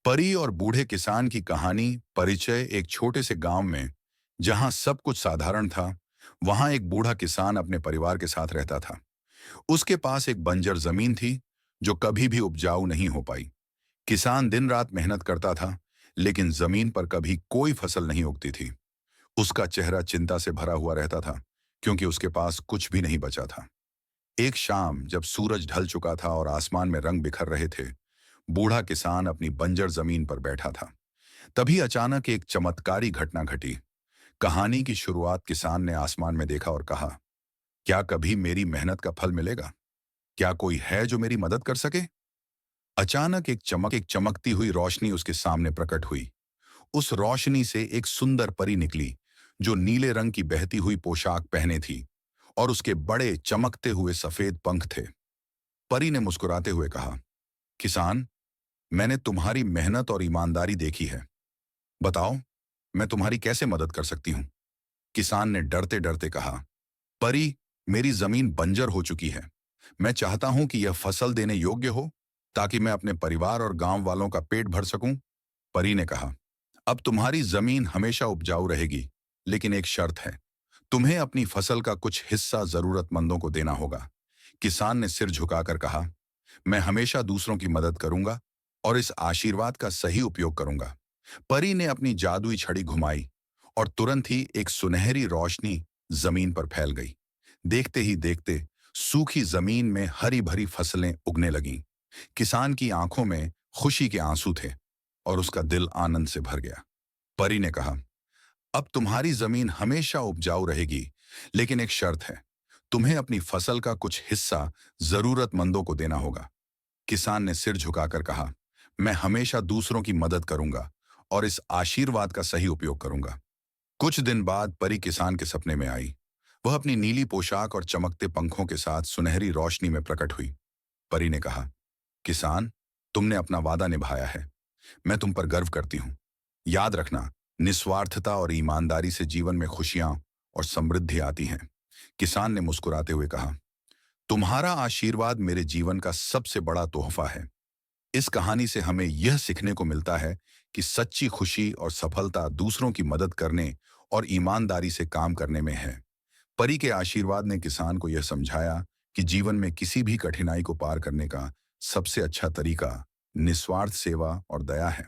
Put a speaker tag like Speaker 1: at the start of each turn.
Speaker 1: परी और बूढ़े किसान की कहानी। परिचय। एक छोटे से गांव में जहां सब कुछ साधारण था, वहां एक बूढ़ा किसान अपने परिवार के साथ रहता था। उसके पास एक बंजर जमीन थी जो कभी भी उपजाऊ नहीं हो पाई। किसान दिन रात मेहनत करता था, लेकिन जमीन पर कभी कोई फसल नहीं उगती थी। उसका चेहरा चिंता से भरा हुआ रहता था, क्योंकि उसके पास कुछ भी नहीं बचा था। एक शाम जब सूरज ढल चुका था और आसमान में रंग बिखर रहे थे, बूढ़ा किसान अपनी बंजर जमीन पर बैठा था। तभी अचानक एक चमत्कारी घटना घटी। कहानी की शुरुआत किसान ने आसमान में देखा और कहा, क्या कभी मेरी मेहनत का फल मिलेगा? क्या कोई है जो मेरी मदद कर सके? अचानक एक चमकती हुई रोशनी उसके सामने प्रकट हुई। उस रोशनी से एक सुंदर परी निकली, जो नीले रंग की बहती हुई पोशाक पहने थी और उसके बड़े चमकते हुए सफेद पंख थे। परी ने मुस्कुराते हुए कहा, किसान, मैंने तुम्हारी मेहनत और ईमानदारी देखी है। बताओ, मैं तुम्हारी कैसे मदद कर सकती हूँ? किसान ने डरते डरते कहा, परी, मेरी जमीन बंजर हो चुकी है। मैं चाहता हूं कि यह फसल देने योग्य हो, ताकि मैं अपने परिवार और गांव वालों का पेट भर सकूं। परी ने कहा, अब तुम्हारी जमीन हमेशा उपजाऊ रहेगी, लेकिन एक शर्त है। तुम्हें अपनी फसल का कुछ हिस्सा जरूरतमंदों को देना होगा। किसान ने सिर झुकाकर कहा, मैं हमेशा दूसरों की मदद करूंगा और इस आशीर्वाद का सही उपयोग करूंगा। परी ने अपनी जादुई छड़ी घुमाई और तुरंत ही एक सुनहरी रोशनी जमीन पर फैल गई। देखते ही देखते सूखी जमीन में हरी भरी फसलें उगने लगीं। किसान की आंखों में खुशी के आंसू थे और उसका दिल आनंद से भर गया। परी ने कहा, अब तुम्हारी जमीन हमेशा उपजाऊ रहेगी, लेकिन एक शर्त है। तुम्हें अपनी फसल का कुछ हिस्सा जरूरतमंदों को देना होगा। किसान ने सिर झुकाकर कहा, मैं हमेशा दूसरों की मदद करूंगा और इस आशीर्वाद का सही उपयोग करूंगा। कुछ दिन बाद परी किसान के सपने में आई। वह अपनी नीली पोशाक और चमकते पंखों के साथ सुनहरी रोशनी में प्रकट हुई। परी ने कहा, किसान, तुमने अपना वादा निभाया है। मैं तुम पर गर्व करती हूँ। याद रखना, निस्वार्थता और ईमानदारी से जीवन में खुशियां और समृद्धि आती हैं। किसान ने मुस्कुराते हुए कहा, तुम्हारा आशीर्वाद मेरे जीवन का सबसे बड़ा तोहफा है। इस कहानी से हमें यह सीखने को मिलता है कि सच्ची खुशी और सफलता दूसरों की मदद करने और ईमानदारी से काम करने में है। परी के आशीर्वाद ने किसान को यह समझाया कि जीवन में किसी भी कठिनाई को पार करने का सबसे अच्छा तरीका निस्वार्थ सेवा और दया है।